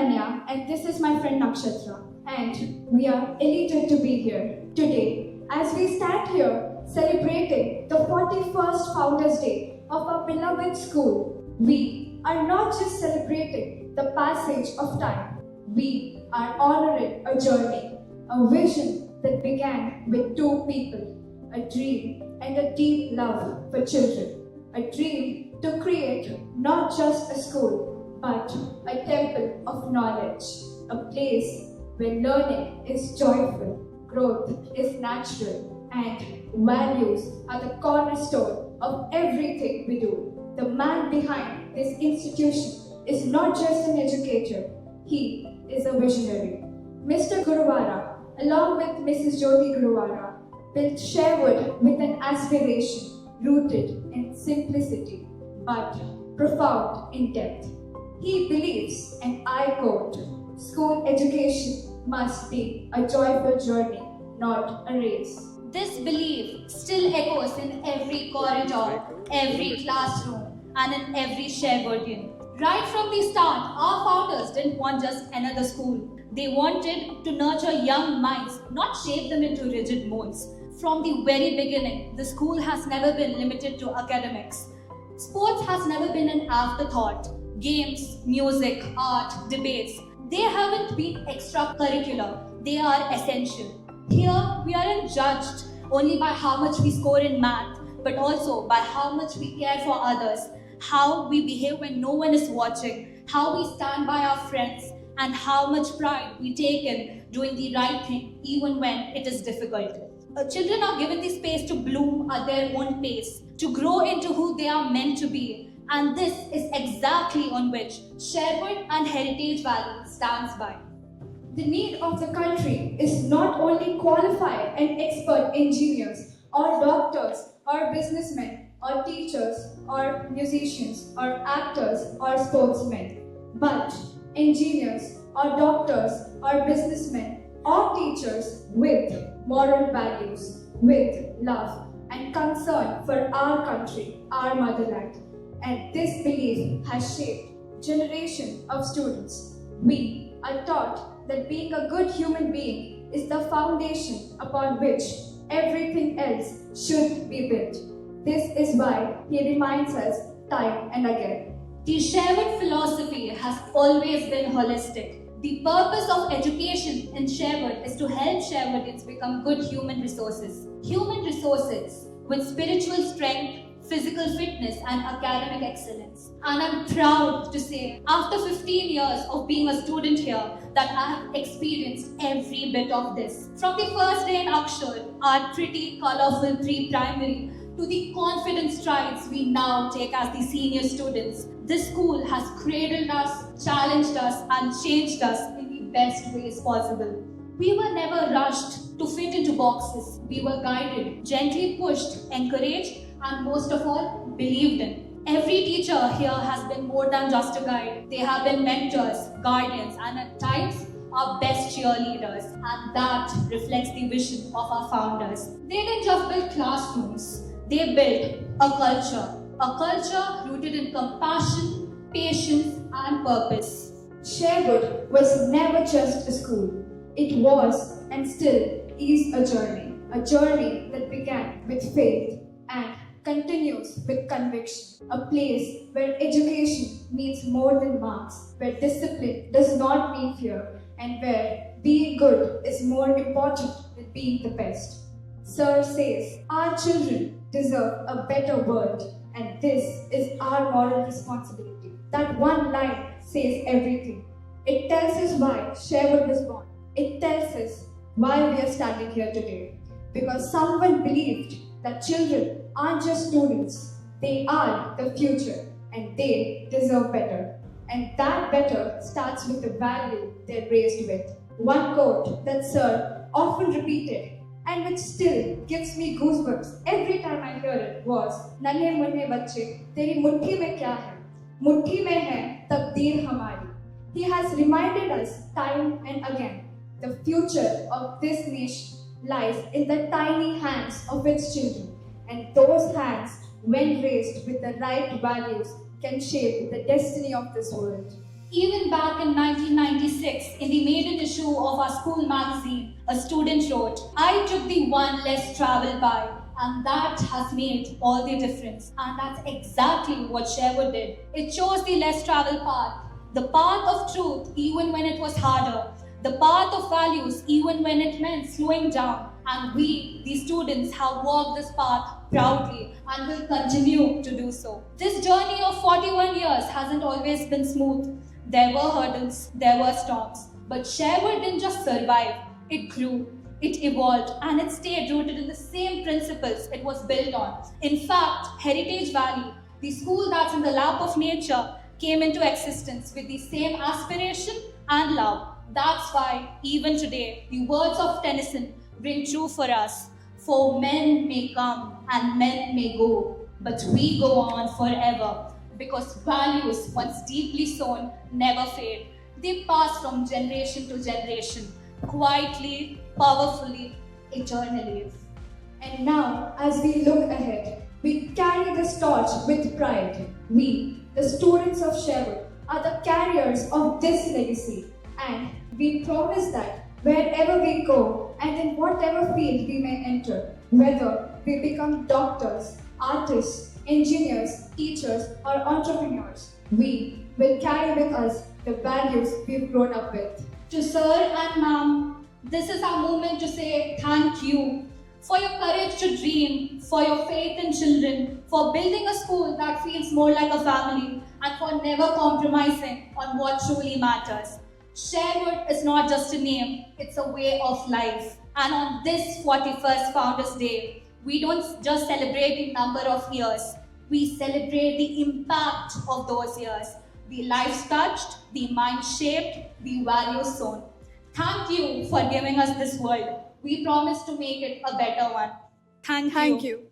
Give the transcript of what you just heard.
Ananya and this is my friend Nakshatra, and we are elated to be here today as we stand here celebrating the 41st Founders Day of our beloved school. We are not just celebrating the passage of time, we are honoring a journey, a vision that began with two people, a dream and a deep love for children, a dream to create not just a school but a temple of knowledge, a place where learning is joyful, growth is natural, and values are the cornerstone of everything we do. The man behind this institution is not just an educator, he is a visionary. Mr. Gurwara, along with Mrs. Jyoti Gurwara, built Sherwood with an aspiration rooted in simplicity but profound in depth. He believes, and I quote, school education must be a joyful journey, not a race. This belief still echoes in every corridor, every classroom, and in every Sherwoodian. Right from the start, our founders didn't want just another school. They wanted to nurture young minds, not shape them into rigid molds. From the very beginning, the school has never been limited to academics. Sports has never been an afterthought. Games, music, art, debates, they haven't been extracurricular, they are essential. Here, we aren't judged only by how much we score in math, but also by how much we care for others, how we behave when no one is watching, how we stand by our friends, and how much pride we take in doing the right thing even when it is difficult. Children are given the space to bloom at their own pace, to grow into who they are meant to be. And this is exactly on which Sherwood and Heritage Valley stands by. The need of the country is not only qualified and expert engineers or doctors or businessmen or teachers or musicians or actors or sportsmen, but engineers or doctors or businessmen or teachers with moral values, with love and concern for our country, our motherland. And this belief has shaped generations of students. We are taught that being a good human being is the foundation upon which everything else should be built. This is why he reminds us time and again. The Sherwood philosophy has always been holistic. The purpose of education in Sherwood is to help Sherwoodians become good human resources. Human resources with spiritual strength, physical fitness and academic excellence. And I'm proud to say, after 15 years of being a student here, that I have experienced every bit of this. From the first day in Akshar, our pretty, colorful pre-primary, to the confident strides we now take as the senior students, this school has cradled us, challenged us and changed us in the best ways possible. We were never rushed to fit into boxes. We were guided, gently pushed, encouraged, and most of all, believed in. Every teacher here has been more than just a guide. They have been mentors, guardians, and at times, our best cheerleaders. And that reflects the vision of our founders. They didn't just build classrooms. They built a culture rooted in compassion, patience, and purpose. Sherwood was never just a school. It was and still is a journey that began with faith and continues with conviction, a place where education means more than marks, where discipline does not mean fear, and where being good is more important than being the best. Sir says, our children deserve a better world, and this is our moral responsibility. That one line says everything. It tells us why Sherwood was born. It tells us why we are standing here today. Because someone believed that children aren't just students, they are the future and they deserve better. And that better starts with the value they're raised with. One quote that Sir often repeated and which still gives me goosebumps every time I hear it was, "Nanne munne bacche, teri muट्ठी में क्या है? मुट्ठी में है तकदीर हमारी." He has reminded us time and again, the future of this nation lies in the tiny hands of its children. And those hands, when raised with the right values, can shape the destiny of this world. Even back in 1996, in the maiden issue of our school magazine, a student wrote, "I took the one less traveled by, and that has made all the difference." And that's exactly what Sherwood did. It chose the less traveled path, the path of truth, even when it was harder, the path of values, even when it meant slowing down. And we, the students, have walked this path proudly and will continue to do so. This journey of 41 years hasn't always been smooth. There were hurdles, there were storms, but Sherwood didn't just survive, it grew, it evolved, and it stayed rooted in the same principles it was built on. In fact, Heritage Valley, the school that's in the lap of nature, came into existence with the same aspiration and love. That's why, even today, the words of Tennyson ring true for us. For men may come and men may go, but we go on forever. Because values, once deeply sown, never fade. They pass from generation to generation, quietly, powerfully, eternally. And now, as we look ahead, we carry this torch with pride. We, the students of Sherwood, are the carriers of this legacy. And we promise that wherever we go and in whatever field we may enter, whether we become doctors, artists, engineers, teachers, or entrepreneurs, we will carry with us the values we've grown up with. To Sir and Ma'am, this is our moment to say thank you for your courage to dream, for your faith in children, for building a school that feels more like a family, and for never compromising on what truly matters. Sherwood is not just a name, it's a way of life. And on this 41st Founders Day, we don't just celebrate the number of years, we celebrate the impact of those years, the lives touched, the mind shaped, the values sown. Thank you for giving us this world. We promise to make it a better one. Thank you. Thank you.